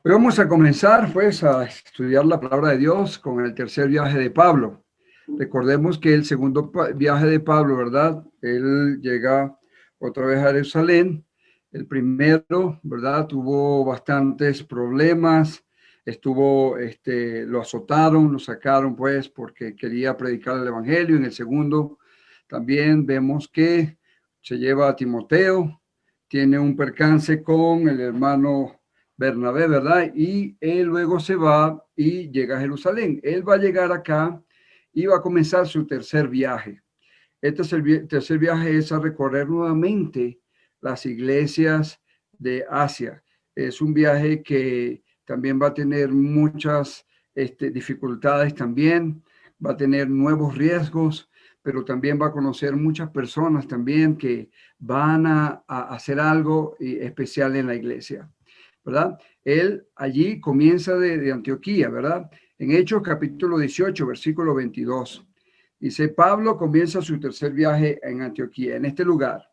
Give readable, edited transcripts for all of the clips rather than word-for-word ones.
Hoy vamos a comenzar pues a estudiar la palabra de Dios con el tercer viaje de Pablo. Recordemos que el segundo viaje de Pablo, ¿verdad? Él llega otra vez a Jerusalén. El primero, ¿verdad? Tuvo bastantes problemas. Lo azotaron, lo sacaron pues porque quería predicar el evangelio. En el segundo también vemos que se lleva a Timoteo, tiene un percance con el hermano Bernabé, ¿verdad? Y él luego se va y llega a Jerusalén. Él va a llegar acá y va a comenzar su tercer viaje. Este es tercer viaje, es a recorrer nuevamente las iglesias de Asia. Es un viaje que también va a tener muchas dificultades también, va a tener nuevos riesgos, pero también va a conocer muchas personas también que van a hacer algo especial en la iglesia, ¿verdad? Él allí comienza de Antioquía, ¿verdad? En Hechos capítulo 18, versículo 22. Dice, Pablo comienza su tercer viaje en Antioquía, en este lugar.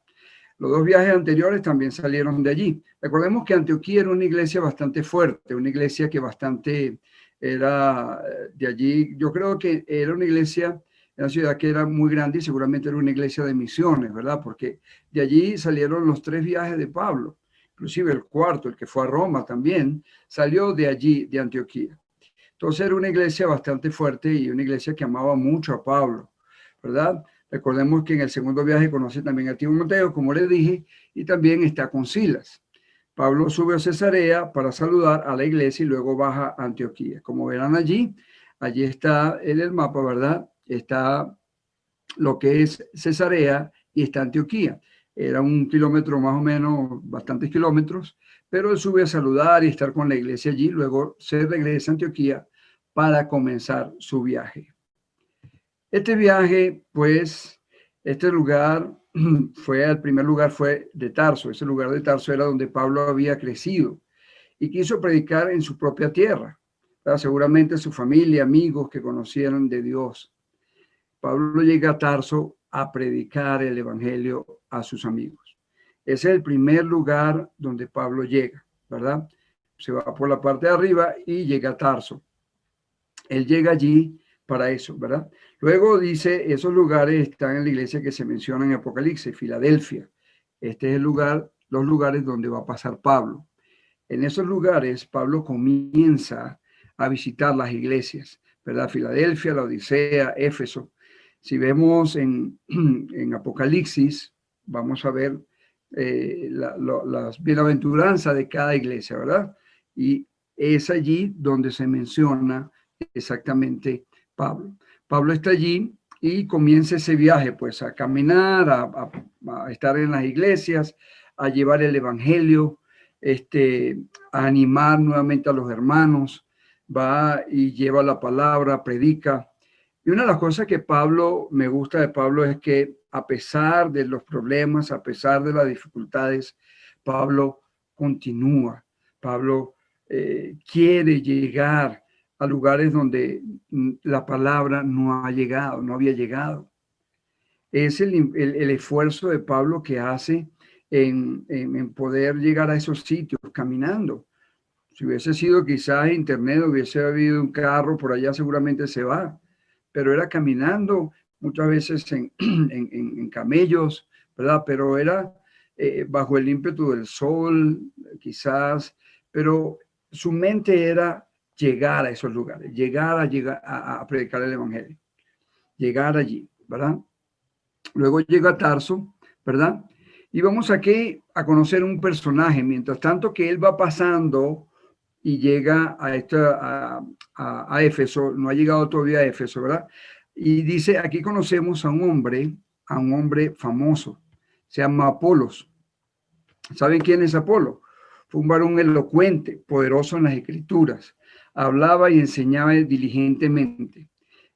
Los dos viajes anteriores también salieron de allí. Recordemos que Antioquía era una iglesia bastante fuerte, una iglesia que bastante era de allí. Yo creo que era una iglesia, una ciudad que era muy grande y seguramente era una iglesia de misiones, ¿verdad? Porque de allí salieron los tres viajes de Pablo, inclusive el cuarto, el que fue a Roma también, salió de allí, de Antioquía. Entonces era una iglesia bastante fuerte y una iglesia que amaba mucho a Pablo, ¿verdad? Recordemos que en el segundo viaje conoce también a Timoteo, como les dije, y también está con Silas. Pablo sube a Cesarea para saludar a la iglesia y luego baja a Antioquía. Como verán allí está en el mapa, ¿verdad? Está lo que es Cesarea y está Antioquía. Era 1 kilómetro más o menos, bastantes kilómetros, pero él sube a saludar y estar con la iglesia allí, luego se regresa a Antioquía para comenzar su viaje. Este viaje, pues, este lugar el primer lugar fue de Tarso. Ese lugar de Tarso era donde Pablo había crecido y quiso predicar en su propia tierra. Seguramente su familia, amigos que conocieron de Dios. Pablo llega a Tarso a predicar el evangelio a sus amigos. Ese es el primer lugar donde Pablo llega, ¿verdad? Se va por la parte de arriba y llega a Tarso. Él llega allí para eso, ¿verdad? Luego dice, esos lugares están en la iglesia que se menciona en Apocalipsis, Filadelfia. Este es el lugar, los lugares donde va a pasar Pablo. En esos lugares, Pablo comienza a visitar las iglesias, ¿verdad? Filadelfia, la Odisea, Éfeso. Si vemos en Apocalipsis, vamos a ver las bienaventuranzas de cada iglesia, ¿verdad? Y es allí donde se menciona exactamente Pablo. Pablo está allí y comienza ese viaje, pues, a caminar, a estar en las iglesias, a llevar el evangelio, a animar nuevamente a los hermanos, va y lleva la palabra, predica. Y una de las cosas que me gusta de Pablo es que a pesar de los problemas, a pesar de las dificultades, Pablo continúa. Pablo quiere llegar a lugares donde la palabra no había llegado. Es el esfuerzo de Pablo que hace en poder llegar a esos sitios caminando. Si hubiese sido quizás internet, hubiese habido un carro por allá, seguramente se va, pero era caminando, muchas veces en camellos, ¿verdad? Pero era bajo el ímpetu del sol, quizás, pero su mente era llegar a esos lugares, llegar a predicar el evangelio, llegar allí, ¿verdad? Luego llega a Tarso, ¿verdad? Y vamos aquí a conocer un personaje, mientras tanto que él va pasando y llega a Éfeso, no ha llegado todavía a Éfeso, ¿verdad? Y dice, aquí conocemos a un hombre famoso, se llama Apolos. ¿Saben quién es Apolo? Fue un varón elocuente, poderoso en las escrituras, hablaba y enseñaba diligentemente.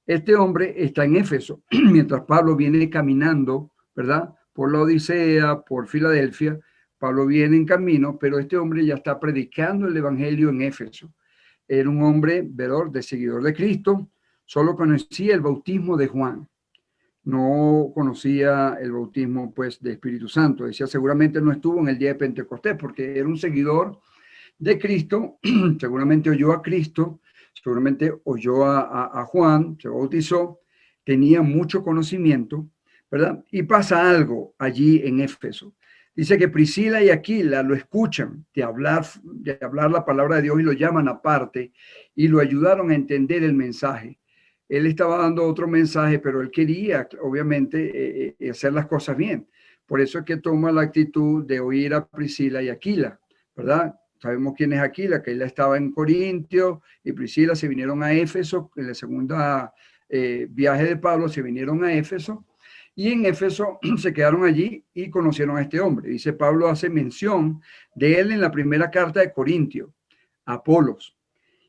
Este hombre está en Éfeso, mientras Pablo viene caminando, ¿verdad? Por la Odisea, por Filadelfia. Pablo viene en camino, pero este hombre ya está predicando el evangelio en Éfeso. Era un hombre, ¿verdad?, de seguidor de Cristo, solo conocía el bautismo de Juan. No conocía el bautismo, pues, de Espíritu Santo. Decía, seguramente no estuvo en el día de Pentecostés, porque era un seguidor de Cristo, seguramente oyó a Cristo, seguramente oyó a Juan, se bautizó, tenía mucho conocimiento, ¿verdad? Y pasa algo allí en Éfeso. Dice que Priscila y Aquila lo escuchan de hablar la palabra de Dios y lo llaman aparte y lo ayudaron a entender el mensaje. Él estaba dando otro mensaje, pero él quería, obviamente, hacer las cosas bien. Por eso es que toma la actitud de oír a Priscila y Aquila, ¿verdad? Sabemos quién es Aquila, que ella estaba en Corintio y Priscila se vinieron a Éfeso, en la segunda viaje de Pablo se vinieron a Éfeso y en Éfeso se quedaron allí y conocieron a este hombre. Dice, Pablo hace mención de él en la primera carta de Corintio, Apolos,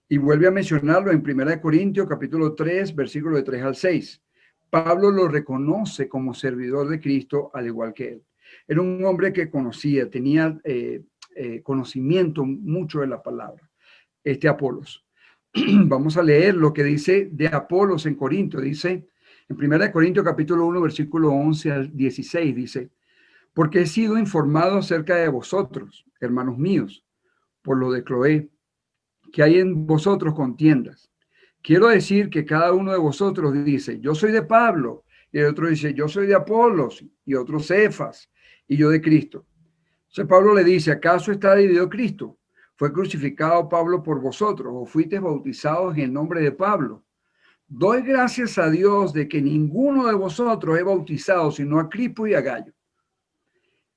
y vuelve a mencionarlo en primera de Corintios, capítulo 3, versículo de 3 al 6. Pablo lo reconoce como servidor de Cristo, al igual que él. Era un hombre que conocía, tenía conocimiento mucho de la palabra, este Apolos. Vamos a leer lo que dice de Apolos en Corinto. Dice, en 1 Corintios capítulo 1, versículo 11 al 16, dice, porque he sido informado acerca de vosotros, hermanos míos, por lo de Cloé, que hay en vosotros contiendas. Quiero decir que cada uno de vosotros dice, yo soy de Pablo, y el otro dice, yo soy de Apolos, y otro Cefas, y yo de Cristo. Entonces Pablo le dice, ¿acaso está dividido Cristo? ¿Fue crucificado Pablo por vosotros o fuisteis bautizados en el nombre de Pablo? Doy gracias a Dios de que ninguno de vosotros he bautizado, sino a Crispo y a Gallo.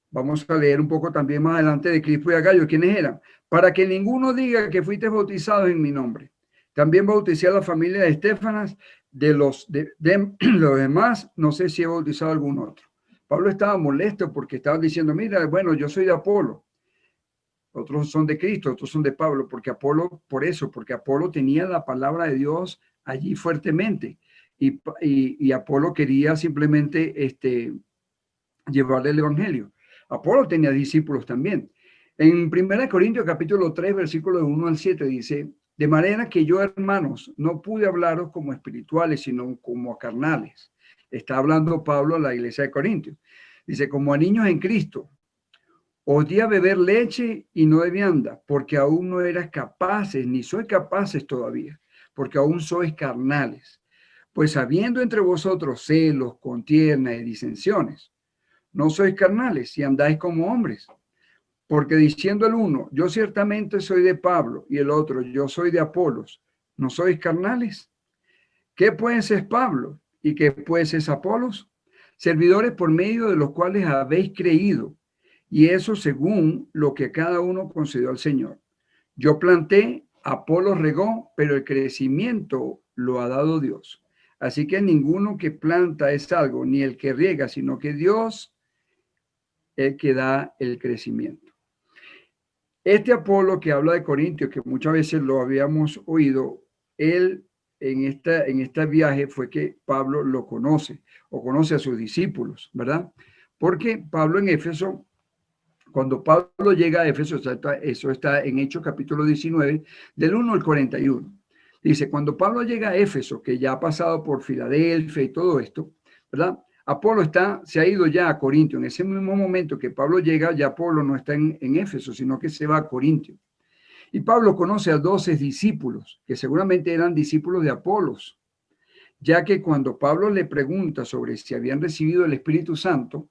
Vamos a leer un poco también más adelante de Crispo y a Gallo. ¿Quiénes eran? Para que ninguno diga que fuisteis bautizados en mi nombre. También bauticé a la familia de Estefanas, de los demás, no sé si he bautizado a algún otro. Pablo estaba molesto porque estaba diciendo, mira, bueno, yo soy de Apolo, otros son de Cristo, otros son de Pablo, porque Apolo, por eso, porque Apolo tenía la palabra de Dios allí fuertemente y Apolo quería simplemente llevarle el evangelio. Apolo tenía discípulos también. En 1 Corintios capítulo 3, versículo de 1 al 7 dice, de manera que yo, hermanos, no pude hablaros como espirituales, sino como a carnales. Está hablando Pablo a la iglesia de Corintios. Dice, como a niños en Cristo. Os di a beber leche y no de vianda, porque aún no eras capaces, ni sois capaces todavía, porque aún sois carnales. Pues habiendo entre vosotros celos, contiendas y disensiones, no sois carnales y andáis como hombres. Porque diciendo el uno, yo ciertamente soy de Pablo, y el otro, yo soy de Apolos, ¿no sois carnales? ¿Qué pues es Pablo? ¿Y qué pues es Apolos? Servidores por medio de los cuales habéis creído, y eso según lo que cada uno concedió al Señor. Yo planté, Apolos regó, pero el crecimiento lo ha dado Dios. Así que ninguno que planta es algo, ni el que riega, sino que Dios es el que da el crecimiento. Este Apolo que habla de Corintios, que muchas veces lo habíamos oído, él en este viaje fue que Pablo lo conoce o conoce a sus discípulos, ¿verdad? Porque Pablo en Éfeso, cuando Pablo llega a Éfeso, eso está en Hechos capítulo 19, del 1 al 41. Dice, cuando Pablo llega a Éfeso, que ya ha pasado por Filadelfia y todo esto, ¿verdad? Apolo se ha ido ya a Corintio. En ese mismo momento que Pablo llega, ya Apolo no está en Éfeso, sino que se va a Corintio. Y Pablo conoce a 12 discípulos, que seguramente eran discípulos de Apolos, ya que cuando Pablo le pregunta sobre si habían recibido el Espíritu Santo,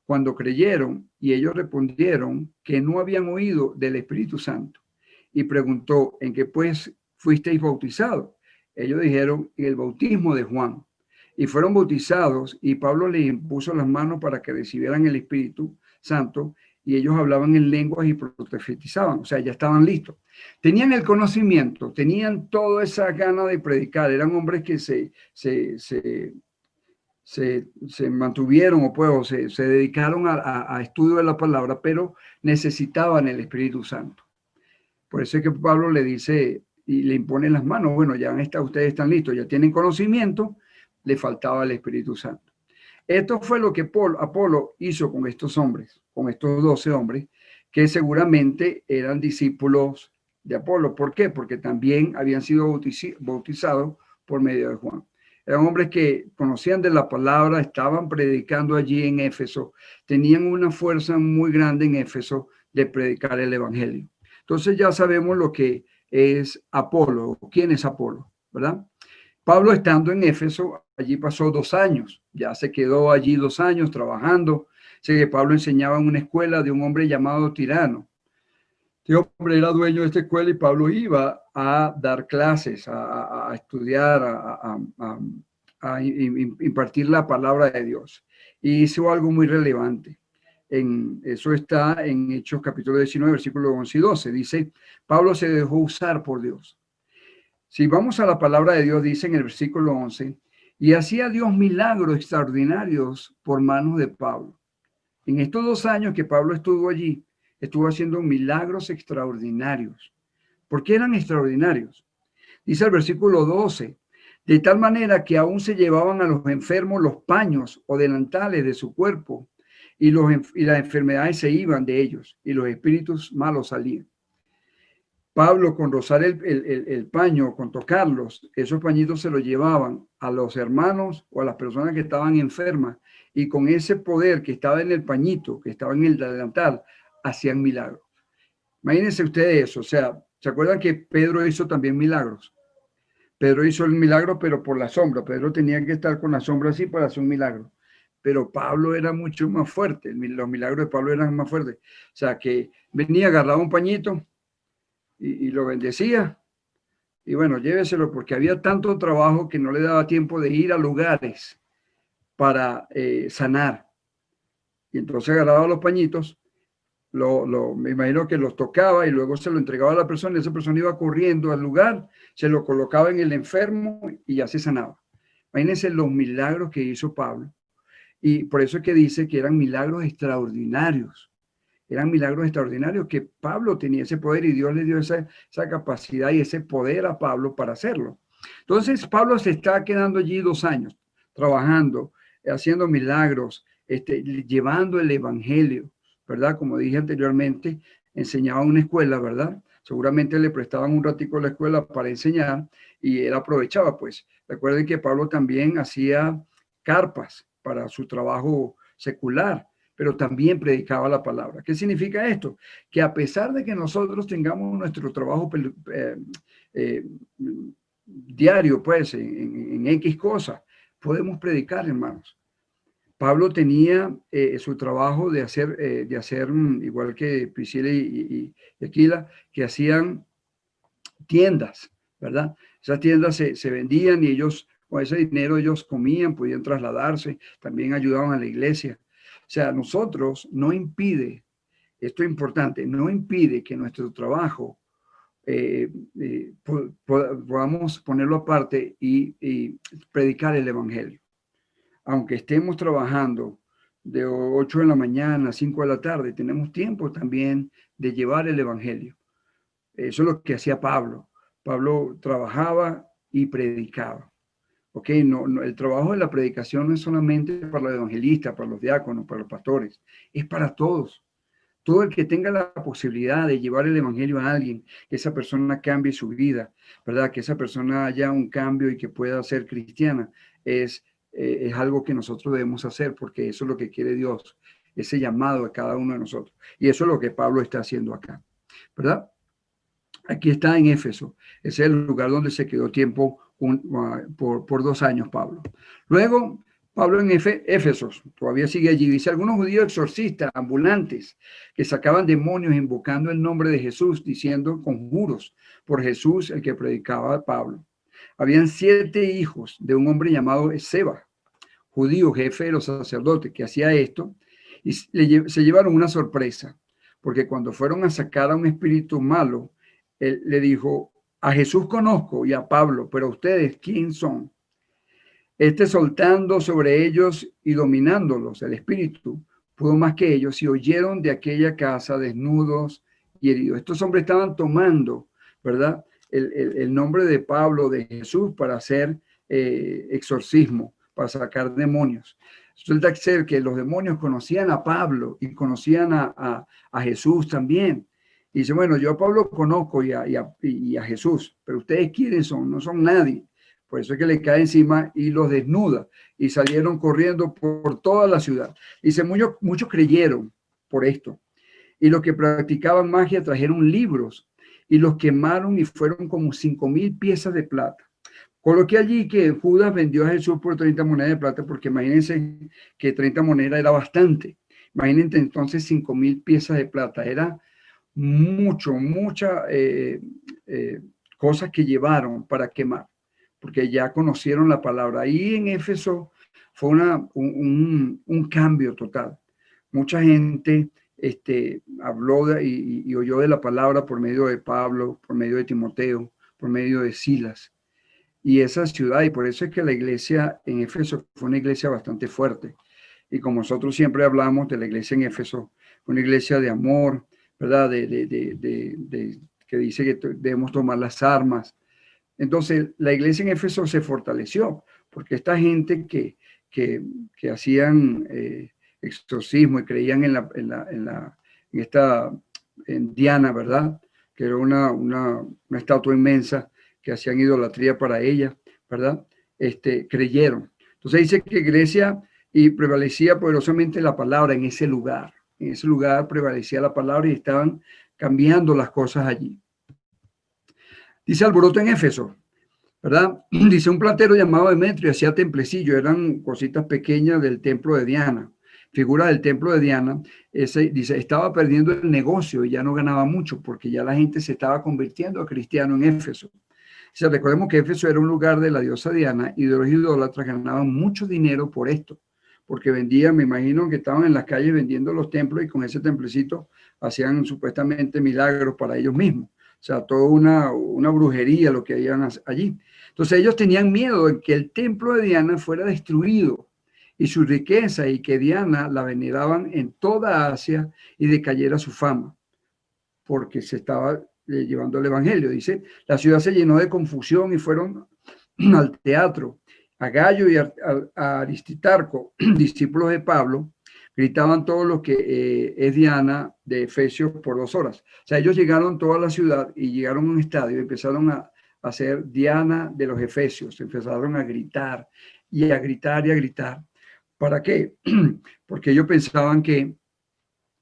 cuando creyeron y ellos respondieron que no habían oído del Espíritu Santo, y preguntó, ¿en qué pues fuisteis bautizados? Ellos dijeron, en el bautismo de Juan. Y fueron bautizados y Pablo les impuso las manos para que recibieran el Espíritu Santo y ellos hablaban en lenguas y profetizaban, o sea, ya estaban listos. Tenían el conocimiento, tenían toda esa gana de predicar, eran hombres que se mantuvieron se dedicaron a estudio de la palabra, pero necesitaban el Espíritu Santo. Por eso es que Pablo le dice y le impone las manos, bueno, ya ustedes están listos, ya tienen conocimiento, le faltaba el Espíritu Santo. Esto fue lo que Apolo hizo con estos hombres, con estos 12 hombres, que seguramente eran discípulos de Apolo. ¿Por qué? Porque también habían sido bautizados por medio de Juan. Eran hombres que conocían de la palabra, estaban predicando allí en Éfeso, tenían una fuerza muy grande en Éfeso de predicar el evangelio. Entonces ya sabemos lo que es Apolo, quién es Apolo, ¿verdad? Pablo estando en Éfeso, allí pasó 2 años, ya se quedó allí 2 años trabajando. Sé que Pablo enseñaba en una escuela de un hombre llamado Tirano. Este hombre era dueño de esta escuela y Pablo iba a dar clases, a estudiar, a impartir la palabra de Dios. Y hizo algo muy relevante. Eso está en Hechos capítulo 19, versículos 11 y 12. Dice, Pablo se dejó usar por Dios. Si vamos a la palabra de Dios, dice en el versículo 11, y hacía Dios milagros extraordinarios por manos de Pablo. En estos 2 años que Pablo estuvo allí, estuvo haciendo milagros extraordinarios. ¿Por qué eran extraordinarios? Dice el versículo 12, de tal manera que aún se llevaban a los enfermos los paños o delantales de su cuerpo y las enfermedades se iban de ellos y los espíritus malos salían. Pablo, con rozar el paño, con tocarlos, esos pañitos se los llevaban a los hermanos o a las personas que estaban enfermas y con ese poder que estaba en el pañito, que estaba en el delantal, hacían milagros. Imagínense ustedes eso, o sea, ¿se acuerdan que Pedro hizo también milagros? Pedro hizo el milagro, pero por la sombra. Pedro tenía que estar con la sombra así para hacer un milagro. Pero Pablo era mucho más fuerte, los milagros de Pablo eran más fuertes. O sea, que venía, agarraba un pañito y lo bendecía. Y bueno, lléveselo porque había tanto trabajo que no le daba tiempo de ir a lugares para sanar. Y entonces agarraba los pañitos, me imagino que los tocaba y luego se lo entregaba a la persona y esa persona iba corriendo al lugar, se lo colocaba en el enfermo y ya se sanaba. Imagínense los milagros que hizo Pablo. Y por eso es que dice que eran milagros extraordinarios. Eran milagros extraordinarios que Pablo tenía ese poder y Dios le dio esa capacidad y ese poder a Pablo para hacerlo. Entonces Pablo se está quedando allí 2 años trabajando, haciendo milagros, llevando el evangelio, ¿verdad? Como dije anteriormente, enseñaba en una escuela, ¿verdad? Seguramente le prestaban un ratico a la escuela para enseñar y él aprovechaba, pues. Recuerden que Pablo también hacía carpas para su trabajo secular, pero también predicaba la palabra. ¿Qué significa esto? Que a pesar de que nosotros tengamos nuestro trabajo diario, pues, en X cosas, podemos predicar, hermanos. Pablo tenía su trabajo de hacer, igual que Priscila y Aquila, que hacían tiendas, ¿verdad? Esas tiendas se vendían y ellos, con ese dinero, ellos comían, podían trasladarse, también ayudaban a la iglesia. O sea, nosotros no impide, esto es importante, no impide que nuestro trabajo podamos ponerlo aparte y predicar el evangelio. Aunque estemos trabajando de 8 de la mañana a 5 de la tarde, tenemos tiempo también de llevar el evangelio. Eso es lo que hacía Pablo. Pablo trabajaba y predicaba. ¿Ok? No, el trabajo de la predicación no es solamente para los evangelistas, para los diáconos, para los pastores, es para todos. Todo el que tenga la posibilidad de llevar el evangelio a alguien, que esa persona cambie su vida, ¿verdad? Que esa persona haya un cambio y que pueda ser cristiana, es algo que nosotros debemos hacer porque eso es lo que quiere Dios, ese llamado a cada uno de nosotros. Y eso es lo que Pablo está haciendo acá, ¿verdad? Aquí está en Éfeso. Ese es el lugar donde se quedó tiempo por 2 años Pablo. Luego, Pablo en Éfesos, todavía sigue allí, dice, algunos judíos exorcistas ambulantes que sacaban demonios invocando el nombre de Jesús, diciendo conjuros por Jesús, el que predicaba a Pablo. Habían 7 hijos de un hombre llamado Seba, judío, jefe de los sacerdotes, que hacía esto, y se llevaron una sorpresa, porque cuando fueron a sacar a un espíritu malo, él le dijo, a Jesús conozco y a Pablo, pero ustedes, ¿quién son? Soltando sobre ellos y dominándolos, el espíritu pudo más que ellos y huyeron de aquella casa desnudos y heridos. Estos hombres estaban tomando, ¿verdad? El nombre de Pablo, de Jesús, para hacer exorcismo, para sacar demonios. Resulta ser que los demonios conocían a Pablo y conocían a Jesús también. Y dice, bueno, yo a Pablo conozco y a Jesús, pero ustedes quiénes son, no son nadie. Por eso es que le cae encima y los desnuda. Y salieron corriendo por toda la ciudad. Dice, muchos creyeron por esto. y los que practicaban magia trajeron libros y los quemaron y fueron como 5,000 piezas de plata. Coloqué allí que Judas vendió a Jesús por 30 monedas de plata, porque imagínense que 30 monedas era bastante. Imagínense entonces 5,000 piezas de plata. Era muchas cosas que llevaron para quemar, porque ya conocieron la palabra. Ahí en Éfeso fue un cambio total. Mucha gente habló y oyó de la palabra por medio de Pablo, por medio de Timoteo, por medio de Silas. Y esa ciudad, y por eso es que la iglesia en Éfeso fue una iglesia bastante fuerte. Y como nosotros siempre hablamos de la iglesia en Éfeso, una iglesia de amor, ¿verdad? Que dice que debemos tomar las armas. Entonces, la iglesia en Éfeso se fortaleció, porque esta gente que hacían exorcismo y creían en Diana, ¿verdad? Que era una estatua inmensa, que hacían idolatría para ella, ¿verdad? Creyeron. Entonces dice que Grecia y prevalecía poderosamente la palabra en ese lugar. En ese lugar prevalecía la palabra y estaban cambiando las cosas allí. Dice alboroto en Éfeso, ¿verdad? Dice un platero llamado Demetrio hacía templecillo, eran cositas pequeñas del templo de Diana, figura del templo de Diana. Dice, estaba perdiendo el negocio y ya no ganaba mucho porque ya la gente se estaba convirtiendo a cristiano en Éfeso. O recordemos que Éfeso era un lugar de la diosa Diana y de los idólatras ganaban mucho dinero por esto, porque vendían, me imagino que estaban en las calles vendiendo los templos y con ese templecito hacían supuestamente milagros para ellos mismos. O sea, toda una brujería lo que habían allí. Entonces ellos tenían miedo de que el templo de Diana fuera destruido y su riqueza y que Diana la veneraban en toda Asia y decayera su fama, porque se estaba llevando el evangelio. Dice, la ciudad se llenó de confusión y fueron al teatro. A Gallo y a Aristarco, discípulos de Pablo, gritaban todo lo que es Diana de Efesios por 2 horas. O sea, ellos llegaron toda la ciudad y llegaron a un estadio y empezaron a hacer Diana de los Efesios. Empezaron a gritar y a gritar y a gritar. ¿Para qué? Porque ellos pensaban que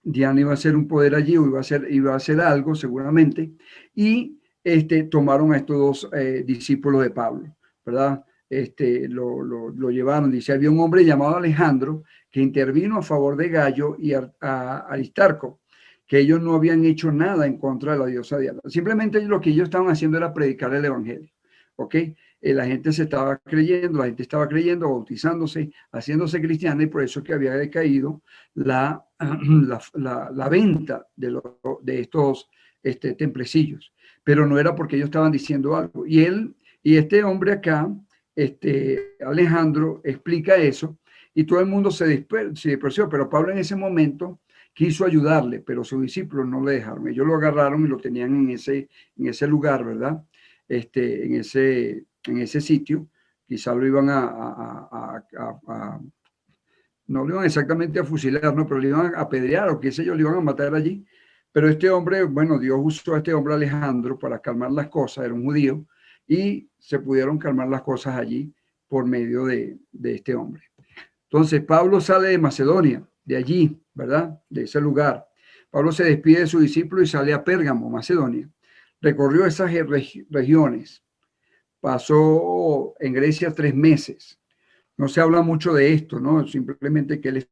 Diana iba a ser un poder allí o iba a hacer algo seguramente, y tomaron a estos dos discípulos de Pablo, ¿verdad? Lo llevaron. Dice, había un hombre llamado Alejandro que intervino a favor de Gallo y a Aristarco, que ellos no habían hecho nada en contra de la diosa Diana. Simplemente lo que ellos estaban haciendo era predicar el evangelio, ¿ok? La gente se estaba creyendo, la gente estaba creyendo, bautizándose, haciéndose cristiana, y por eso que había decaído la venta de estos templecillos. Pero no era porque ellos estaban diciendo algo. Y este hombre acá, Alejandro, explica eso, y todo el mundo se dispersó, pero Pablo en ese momento quiso ayudarle, pero sus discípulos no le dejaron. Ellos lo agarraron y lo tenían en ese lugar, ¿verdad? En ese sitio. Quizá lo iban no lo iban exactamente a fusilar, ¿no? Pero le iban a apedrear o qué sé yo, le iban a matar allí. Pero este hombre, bueno, Dios usó a este hombre Alejandro para calmar las cosas, era un judío, y se pudieron calmar las cosas allí por medio de este hombre. Entonces, Pablo sale de Macedonia, de allí, ¿verdad? De ese lugar. Pablo se despide de su discípulo y sale a Pérgamo, Macedonia. Recorrió esas regiones. Pasó en Grecia 3 meses. No se habla mucho de esto, ¿no? Simplemente que él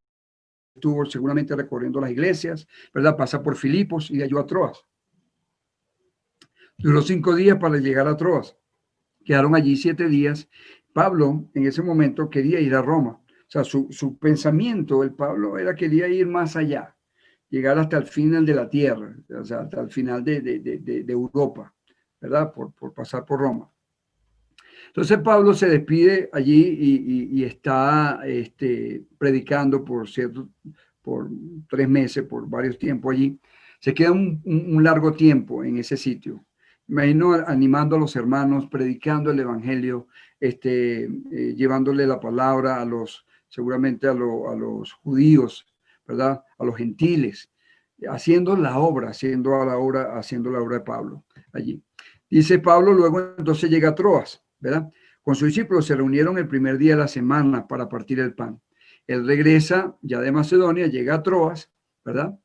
estuvo seguramente recorriendo las iglesias, ¿verdad? Pasa por Filipos y de allí a Troas. Duró 5 días para llegar a Troas. Quedaron allí 7 días. Pablo en ese momento quería ir a Roma. O sea, su pensamiento, el Pablo, quería ir más allá, llegar hasta el final de la tierra, o sea, hasta el final de Europa, ¿verdad? Por pasar por Roma. Entonces Pablo se despide allí y está predicando por 3 meses, por varios tiempos allí. Se queda un largo tiempo en ese sitio. Me imagino animando a los hermanos, predicando el evangelio, llevándole la palabra seguramente a los judíos, ¿verdad? A los gentiles, haciendo la obra de Pablo allí. Dice Pablo, luego entonces llega a Troas, ¿verdad? Con sus discípulos se reunieron el primer día de la semana para partir el pan. Él regresa ya de Macedonia, llega a Troas, ¿verdad?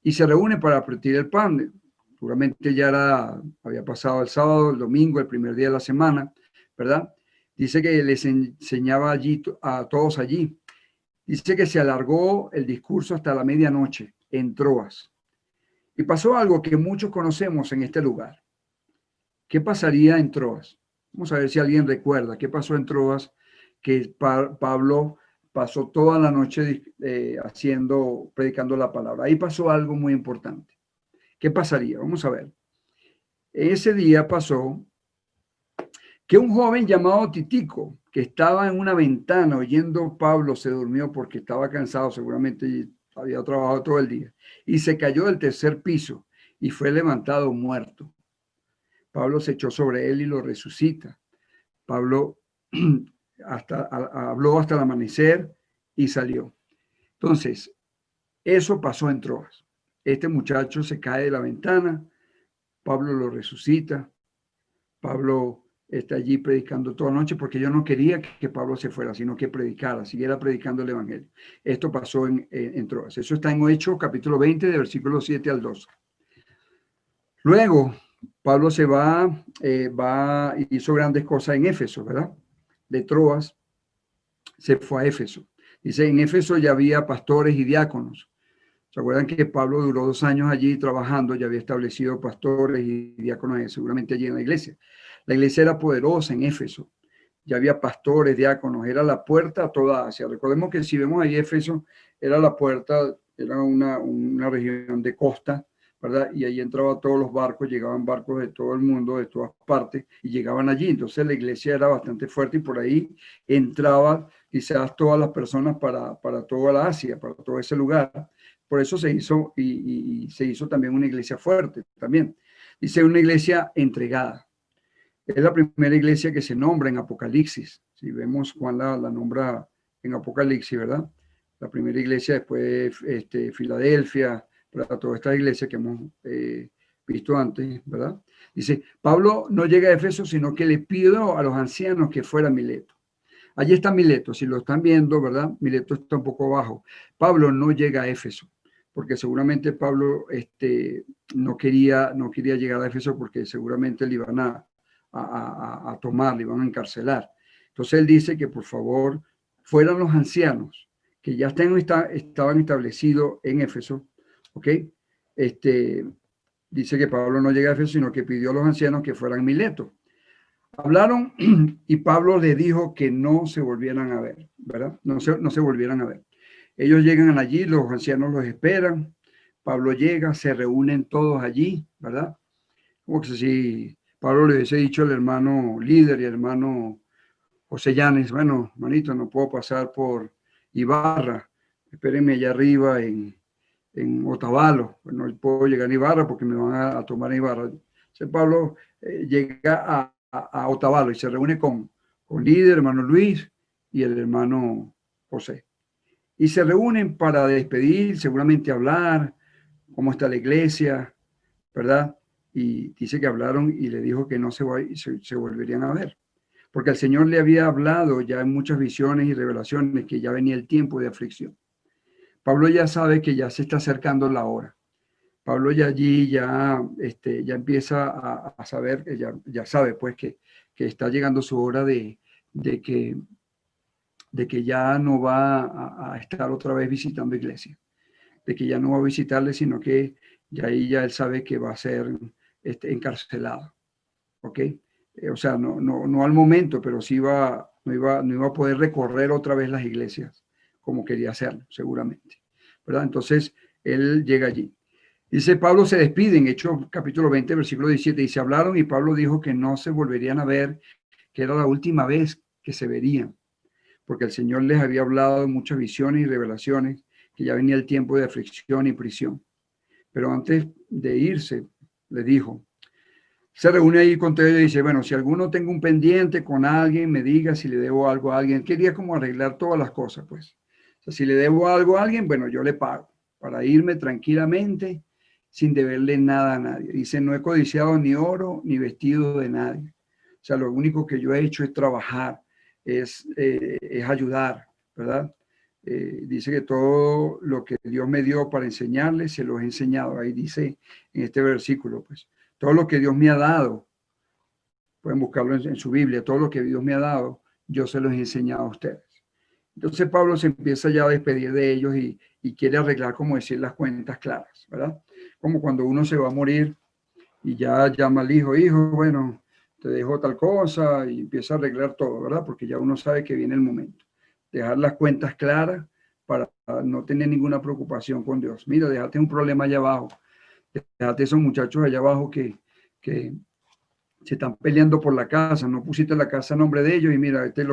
y se reúne para partir el pan. Seguramente ya había pasado el sábado, el domingo, el primer día de la semana, ¿verdad? Dice que les enseñaba allí a todos allí. Dice que se alargó el discurso hasta la medianoche en Troas. Y pasó algo que muchos conocemos en este lugar. ¿Qué pasaría en Troas? Vamos a ver si alguien recuerda qué pasó en Troas, que Pablo pasó toda la noche predicando la palabra. Ahí pasó algo muy importante. ¿Qué pasaría? Vamos a ver. Ese día pasó que un joven llamado Titico, que estaba en una ventana oyendo Pablo, se durmió porque estaba cansado, seguramente había trabajado todo el día, y se cayó del tercer piso y fue levantado muerto. Pablo se echó sobre él y lo resucita. Pablo habló hasta el amanecer y salió. Entonces, eso pasó en Troas. Este muchacho se cae de la ventana, Pablo lo resucita, Pablo está allí predicando toda la noche porque yo no quería que Pablo se fuera, sino que predicara, siguiera predicando el evangelio. Esto pasó en Troas. Eso está en Hechos, capítulo 20, de versículos 7 al 12. Luego, Pablo se va y hizo grandes cosas en Éfeso, ¿verdad? De Troas se fue a Éfeso. Dice, en Éfeso ya había pastores y diáconos. ¿Se acuerdan que Pablo duró 2 años allí trabajando? Ya había establecido pastores y diáconos seguramente allí en la iglesia. La iglesia era poderosa en Éfeso. Ya había pastores, diáconos. Era la puerta a toda Asia. Recordemos que si vemos ahí Éfeso, era la puerta, era una región de costa, ¿verdad? Y ahí entraban todos los barcos, llegaban barcos de todo el mundo, de todas partes, y llegaban allí. Entonces la iglesia era bastante fuerte y por ahí entraban quizás todas las personas para toda la Asia, para todo ese lugar. Por eso se hizo y se hizo también una iglesia fuerte también. Dice una iglesia entregada. Es la primera iglesia que se nombra en Apocalipsis. Si vemos Juan la nombra en Apocalipsis, ¿verdad? La primera iglesia después Filadelfia, para todas estas iglesias que hemos visto antes, ¿verdad? Dice, Pablo no llega a Éfeso, sino que le pidió a los ancianos que fuera a Mileto. Allí está Mileto, si lo están viendo, ¿verdad? Mileto está un poco bajo. Pablo no llega a Éfeso, porque seguramente Pablo no quería llegar a Éfeso porque seguramente le iban a tomar, le iban a encarcelar. Entonces él dice que por favor fueran los ancianos que ya estaban establecidos en Éfeso, ¿ok? Dice que Pablo no llega a Éfeso, sino que pidió a los ancianos que fueran Mileto. Hablaron y Pablo le dijo que no se volvieran a ver, ¿verdad? No se volvieran a ver. Ellos llegan allí, los ancianos los esperan. Pablo llega, se reúnen todos allí, ¿verdad? Como que si Pablo le hubiese dicho al hermano líder y al hermano José Llanes, bueno, manito, no puedo pasar por Ibarra, espérenme allá arriba en Otavalo, no puedo llegar a Ibarra porque me van a tomar a Ibarra. Entonces Pablo llega a Otavalo y se reúne con líder, hermano Luis y el hermano José. Y se reúnen para despedir, seguramente hablar, cómo está la iglesia, ¿verdad? Y dice que hablaron y le dijo que no se volverían a ver. Porque el Señor le había hablado ya en muchas visiones y revelaciones que ya venía el tiempo de aflicción. Pablo ya sabe que ya se está acercando la hora. Pablo ya allí ya empieza a saber, ya sabe pues que está llegando su hora de que ya no va a estar otra vez visitando iglesia, de que ya no va a visitarle, sino que ya ahí ya él sabe que va a ser encarcelado, ¿ok? O sea, no al momento, pero sí no iba a poder recorrer otra vez las iglesias como quería hacerlo, seguramente, ¿verdad? Entonces, él llega allí. Dice, Pablo se despide en Hechos capítulo 20, versículo 17, y se hablaron y Pablo dijo que no se volverían a ver, que era la última vez que se verían, porque el Señor les había hablado de muchas visiones y revelaciones, que ya venía el tiempo de aflicción y prisión. Pero antes de irse, le dijo, se reúne ahí con todos y dice, bueno, si alguno tengo un pendiente con alguien, me diga si le debo algo a alguien. Quería como arreglar todas las cosas, pues. O sea, si le debo algo a alguien, bueno, yo le pago para irme tranquilamente sin deberle nada a nadie. Dice, no he codiciado ni oro ni vestido de nadie. O sea, lo único que yo he hecho es trabajar, es ayudar, ¿verdad? Dice que todo lo que Dios me dio para enseñarles, se los he enseñado. Ahí dice en este versículo, pues, todo lo que Dios me ha dado, pueden buscarlo en su Biblia, todo lo que Dios me ha dado, yo se los he enseñado a ustedes. Entonces Pablo se empieza ya a despedir de ellos y quiere arreglar, como decir, las cuentas claras, ¿verdad? Como cuando uno se va a morir y ya llama al hijo, hijo, bueno, te dejo tal cosa y empieza a arreglar todo, ¿verdad? Porque ya uno sabe que viene el momento. Dejar las cuentas claras para no tener ninguna preocupación con Dios. Mira, déjate un problema allá abajo. Déjate esos muchachos allá abajo que se están peleando por la casa, no pusiste la casa a nombre de ellos y mira, este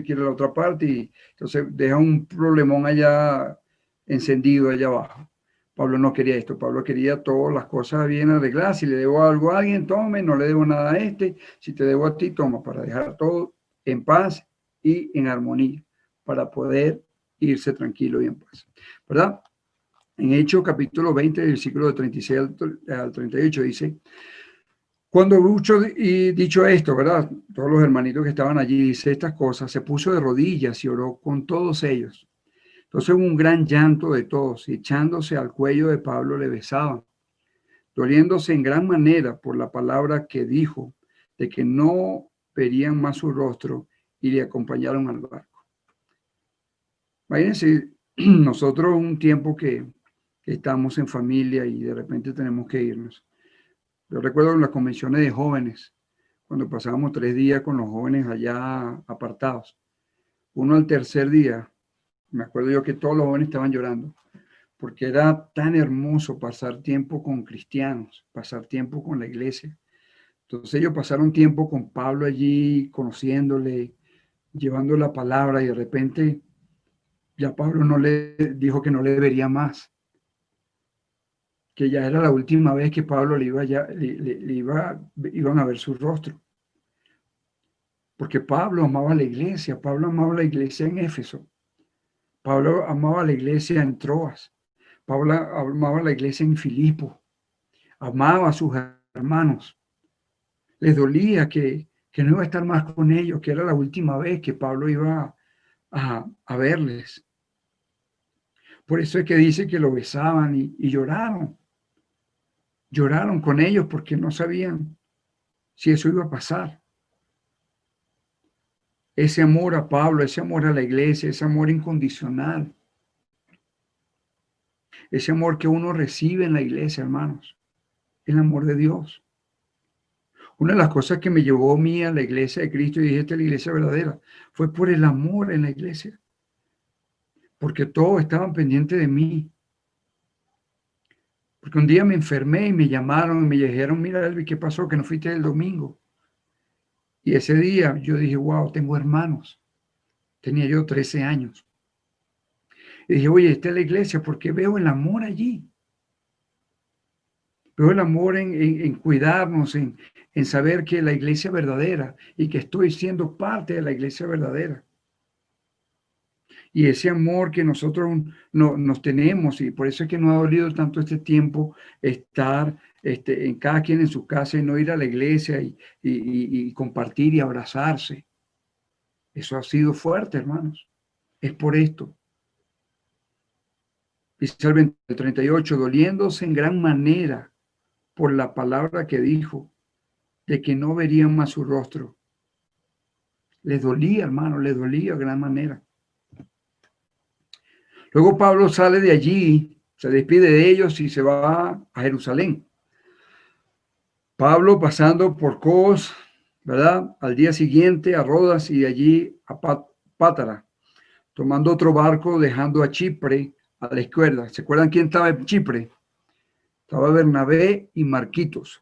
quiere la otra parte y entonces deja un problemón allá encendido allá abajo. Pablo no quería esto, Pablo quería todas las cosas bien arregladas. Si le debo algo a alguien, tome, no le debo nada a este. Si te debo a ti, toma, para dejar todo en paz y en armonía, para poder irse tranquilo y en paz. ¿Verdad? En Hechos capítulo 20, versículo de 36 al 38 dice, cuando Lucho y dicho esto, ¿verdad? Todos los hermanitos que estaban allí, dice estas cosas, se puso de rodillas y oró con todos ellos. Entonces hubo un gran llanto de todos, y echándose al cuello de Pablo le besaban, doliéndose en gran manera por la palabra que dijo, de que no verían más su rostro, y le acompañaron al barco. Imagínense, nosotros un tiempo que estamos en familia y de repente tenemos que irnos. Yo recuerdo en las convenciones de jóvenes, cuando pasábamos 3 días con los jóvenes allá apartados. Uno al tercer día, me acuerdo yo que todos los jóvenes estaban llorando, porque era tan hermoso pasar tiempo con cristianos, pasar tiempo con la iglesia. Entonces ellos pasaron tiempo con Pablo allí, conociéndole, llevando la palabra y de repente ya Pablo no le dijo que no le vería más, que ya era la última vez que Pablo iban a ver su rostro. Porque Pablo amaba la iglesia, Pablo amaba la iglesia en Éfeso, Pablo amaba la iglesia en Troas, Pablo amaba la iglesia en Filipo, amaba a sus hermanos. Les dolía que no iba a estar más con ellos, que era la última vez que Pablo iba a verles. Por eso es que dice que lo besaban y lloraron. Lloraron con ellos porque no sabían si eso iba a pasar. Ese amor a Pablo, ese amor a la iglesia, ese amor incondicional, ese amor que uno recibe en la iglesia, hermanos, el amor de Dios. Una de las cosas que me llevó a mí a la iglesia de Cristo y dije, esta es la iglesia verdadera, fue por el amor en la iglesia. Porque todos estaban pendientes de mí. Porque un día me enfermé y me llamaron y me dijeron, mira, Elvi, ¿qué pasó? Que no fuiste el domingo. Y ese día yo dije, wow, tengo hermanos. Tenía yo 13 años. Y dije, oye, esta es la iglesia porque veo el amor allí. Veo el amor en cuidarnos, en saber que la iglesia es verdadera y que estoy siendo parte de la iglesia verdadera. Y ese amor que nosotros nos tenemos, y por eso es que nos ha dolido tanto este tiempo estar en cada quien en su casa y no ir a la iglesia y compartir y abrazarse. Eso ha sido fuerte, hermanos. Es por esto. Dice el 38, doliéndose en gran manera por la palabra que dijo, de que no verían más su rostro. Les dolía, hermano, les dolía de gran manera. Luego Pablo sale de allí, se despide de ellos y se va a Jerusalén. Pablo pasando por Cos, ¿verdad? Al día siguiente a Rodas y de allí a Pátara, tomando otro barco, dejando a Chipre a la izquierda. ¿Se acuerdan quién estaba en Chipre? Estaba Bernabé y Marcos.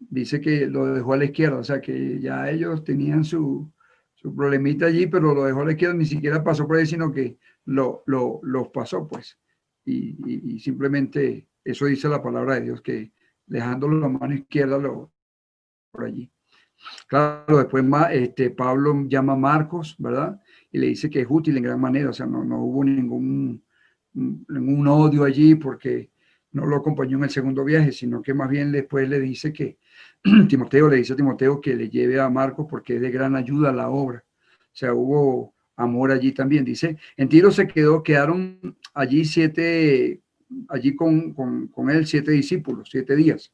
Dice que lo dejó a la izquierda, o sea que ya ellos tenían su problemita allí, pero lo dejó a la izquierda, ni siquiera pasó por ahí, sino que los pasó, pues. Y simplemente eso dice la palabra de Dios, que dejándolo la mano izquierda por allí. Claro, después Pablo llama a Marcos, ¿verdad? Y le dice que es útil en gran manera, o sea, no hubo ningún odio allí porque no lo acompañó en el segundo viaje, sino que más bien después le dice que Timoteo le dice a Timoteo que le lleve a Marcos porque es de gran ayuda a la obra. O sea, hubo amor allí también. Dice, en Tiro quedaron allí con él 7 discípulos, 7 días,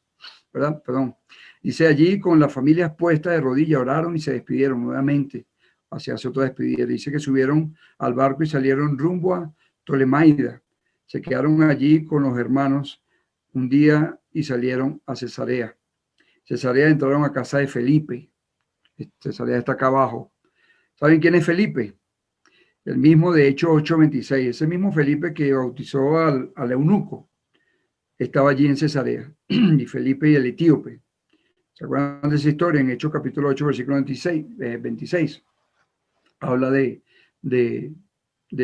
¿verdad? Perdón. Dice, allí con las familias puestas de rodillas oraron y se despidieron nuevamente. Hacia otra despedida. Dice que subieron al barco y salieron rumbo a Tolemaida. Se quedaron allí con los hermanos un día y salieron a Cesarea. Cesarea entraron a casa de Felipe. Cesarea está acá abajo. ¿Saben quién es Felipe? El mismo de Hechos 8:26. Ese mismo Felipe que bautizó al eunuco. Estaba allí en Cesarea. Y Felipe y el etíope. ¿Se acuerdan de esa historia? En Hechos capítulo 8, versículo 26. Habla de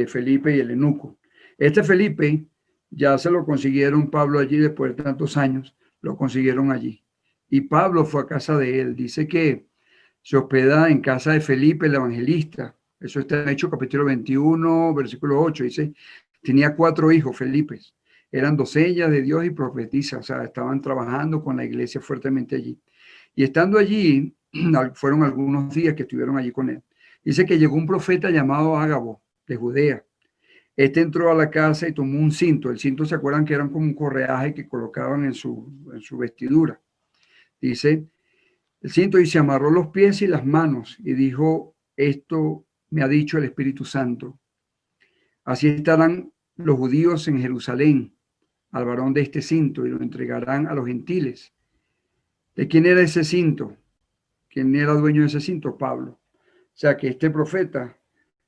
Felipe y el eunuco. Este Felipe ya se lo consiguieron Pablo allí después de tantos años. Lo consiguieron allí. Y Pablo fue a casa de él. Dice que se hospeda en casa de Felipe el evangelista. Eso está en Hechos capítulo 21, versículo 8. Dice, tenía 4 hijos, Felipe. Eran doncellas de Dios y profetizas. O sea, estaban trabajando con la iglesia fuertemente allí. Y estando allí, fueron algunos días que estuvieron allí con él. Dice que llegó un profeta llamado Ágabo, de Judea. Este entró a la casa y tomó un cinto. El cinto, ¿se acuerdan que eran como un correaje que colocaban en su vestidura? Dice, el cinto, y se amarró los pies y las manos y dijo, esto me ha dicho el Espíritu Santo. Así estarán los judíos en Jerusalén al varón de este cinto y lo entregarán a los gentiles. ¿De quién era ese cinto? ¿Quién era dueño de ese cinto? Pablo. O sea que este profeta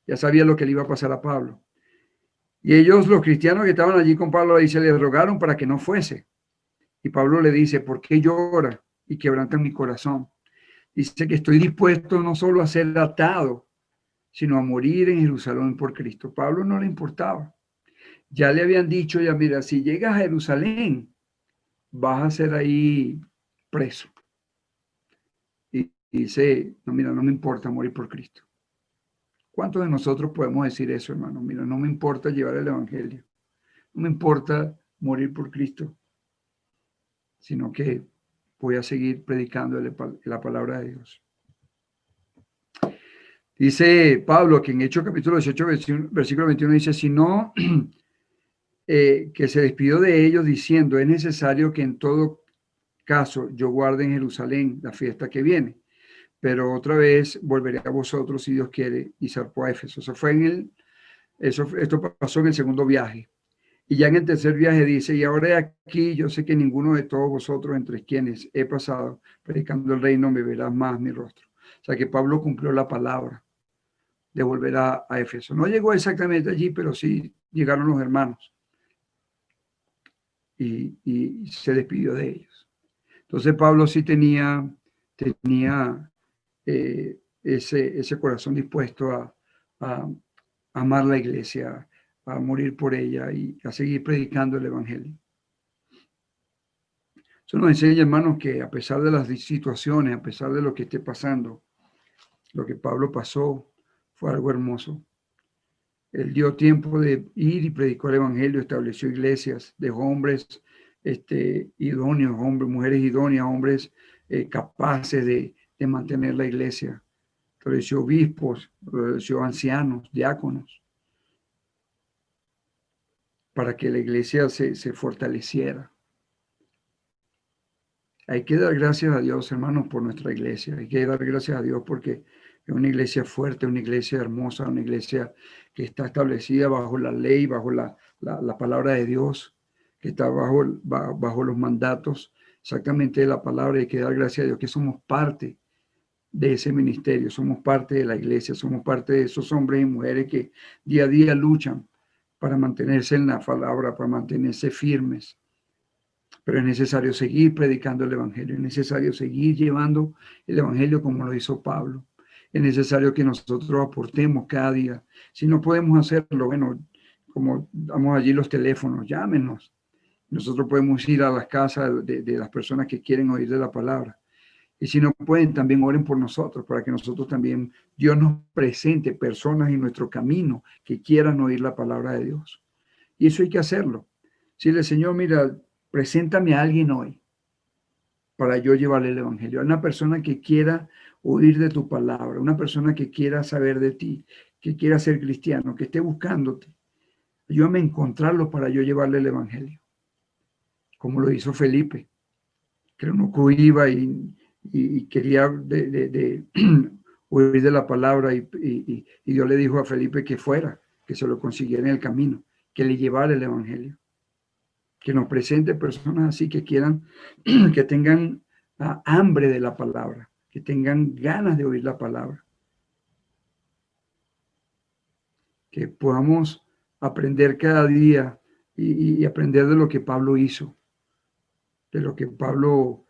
ya sabía lo que le iba a pasar a Pablo. Y ellos, los cristianos que estaban allí con Pablo, ahí se le rogaron para que no fuese. Y Pablo le dice, ¿por qué llora y quebrantan mi corazón? Dice que estoy dispuesto no solo a ser atado, sino a morir en Jerusalén por Cristo. Pablo no le importaba. Ya le habían dicho, ya mira, si llegas a Jerusalén, vas a ser ahí preso. Y dice, no, mira, no me importa morir por Cristo. ¿Cuántos de nosotros podemos decir eso, hermano? Mira, no me importa llevar el evangelio. No me importa morir por Cristo, sino que voy a seguir predicando la palabra de Dios. Dice Pablo que en Hechos capítulo 18, versículo 21 dice, sino que se despidió de ellos diciendo, es necesario que en todo caso yo guarde en Jerusalén la fiesta que viene, pero otra vez volveré a vosotros si Dios quiere, y zarpó a Éfeso. Esto pasó en el segundo viaje. Y ya en el tercer viaje dice, y ahora aquí yo sé que ninguno de todos vosotros entre quienes he pasado predicando el reino me verá más mi rostro. O sea que Pablo cumplió la palabra de volver a Éfeso. No llegó exactamente allí, pero sí llegaron los hermanos y se despidió de ellos. Entonces Pablo sí tenía ese corazón dispuesto a amar la iglesia, a morir por ella y a seguir predicando el evangelio. Eso nos enseña, hermanos, que a pesar de las situaciones, a pesar de lo que esté pasando, lo que Pablo pasó fue algo hermoso. Él dio tiempo de ir y predicó el evangelio, estableció iglesias, dejó hombres idóneos, mujeres idóneas, hombres capaces de mantener la iglesia. Estableció obispos, estableció ancianos, diáconos, para que la iglesia se fortaleciera. Hay que dar gracias a Dios, hermanos, por nuestra iglesia. Hay que dar gracias a Dios porque es una iglesia fuerte, una iglesia hermosa, una iglesia que está establecida bajo la ley, bajo la palabra de Dios, que está bajo los mandatos exactamente de la palabra. Hay que dar gracias a Dios que somos parte de ese ministerio, somos parte de la iglesia, somos parte de esos hombres y mujeres que día a día luchan para mantenerse en la palabra, para mantenerse firmes. Pero es necesario seguir predicando el evangelio, es necesario seguir llevando el evangelio como lo hizo Pablo. Es necesario que nosotros aportemos cada día. Si no podemos hacerlo, bueno, como damos allí los teléfonos, llámenos. Nosotros podemos ir a las casas de las personas que quieren oír de la palabra. Y si no pueden, también oren por nosotros, para que nosotros también, Dios nos presente personas en nuestro camino que quieran oír la palabra de Dios. Y eso hay que hacerlo. Decirle, Señor, mira, preséntame a alguien hoy para yo llevarle el evangelio. A una persona que quiera oír de tu palabra, una persona que quiera saber de ti, que quiera ser cristiano, que esté buscándote, ayúdame a encontrarlo para yo llevarle el evangelio, como lo hizo Felipe, que no iba y quería oír de la palabra y Dios le dijo a Felipe que fuera, que se lo consiguiera en el camino, que le llevara el evangelio, que nos presente personas así que quieran, que tengan hambre de la palabra, que tengan ganas de oír la palabra, que podamos aprender cada día y aprender de lo que Pablo hizo, de lo que Pablo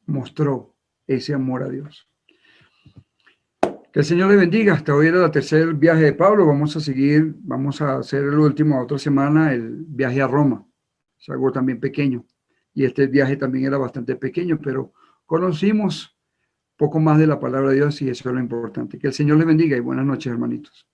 mostró, ese amor a Dios. Que el Señor le bendiga. Hasta hoy era el tercer viaje de Pablo. Vamos a seguir, vamos a hacer el último, otra semana, el viaje a Roma. Es algo también pequeño. Y este viaje también era bastante pequeño, pero conocimos poco más de la palabra de Dios y eso es lo importante. Que el Señor le bendiga y buenas noches, hermanitos.